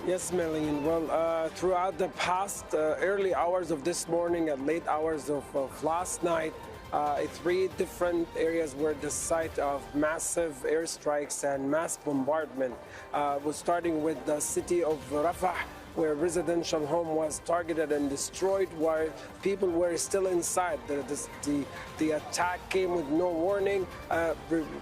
Yes, Melanie. Well, throughout the past early hours of this morning and late hours of last night, three different areas were the site of massive airstrikes and mass bombardment. Was starting with the city of Rafah, where a residential home was targeted and destroyed while people were still inside. The attack came with no warning,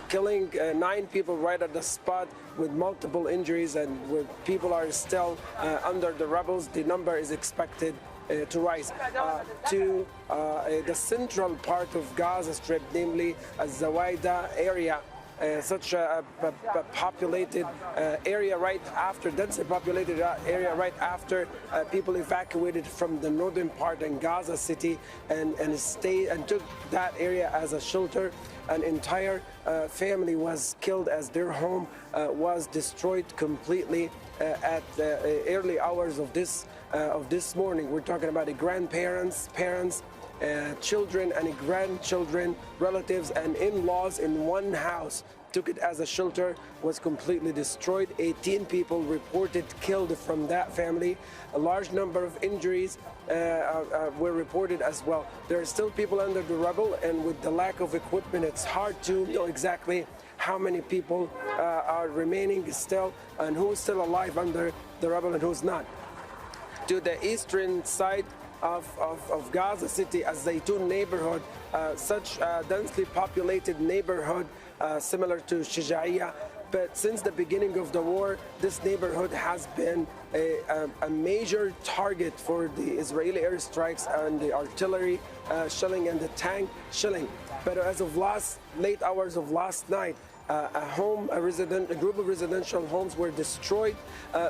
killing 9 people right at the spot with multiple injuries, and where people are still under the rubble. The number is expected to rise to the central part of Gaza Strip, namely al-Zawaida area. Such a populated area right after, densely populated area right after people evacuated from the northern part in Gaza City and stayed and took that area as a shelter. An entire family was killed as their home was destroyed completely at the early hours of this morning. We're talking about the grandparents, parents, children and grandchildren, relatives and in-laws in one house. Took it as a shelter, was completely destroyed. 18 people reported killed from that family. A large number of injuries were reported as well. There are still people under the rubble, and with the lack of equipment, it's hard to know exactly how many people are remaining still and who's still alive under the rubble and who's not. To the eastern side of Gaza City, al-Zaytoun neighborhood, such a densely populated neighborhood similar to Shijaiya. But since the beginning of the war, this neighborhood has been a major target for the Israeli airstrikes and the artillery shelling and the tank shelling. But as of late hours of last night, a group of residential homes were destroyed,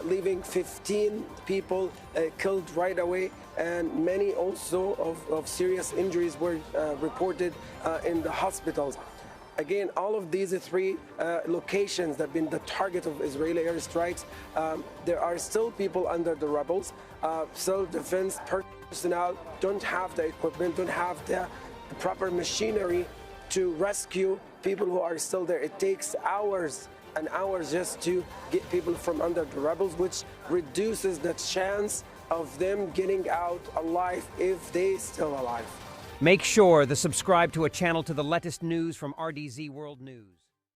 leaving 15 people killed right away, and many also of serious injuries were reported in the hospitals. Again, all of these three locations that have been the target of Israeli airstrikes, there are still people under the rubble. Self-defense personnel don't have the equipment, don't have the proper machinery to rescue people who are still there. It takes hours and hours just to get people from under the rubble, which reduces the chance of them getting out alive if they're still alive. Make sure to subscribe to a channel to the latest news from RDZ World News.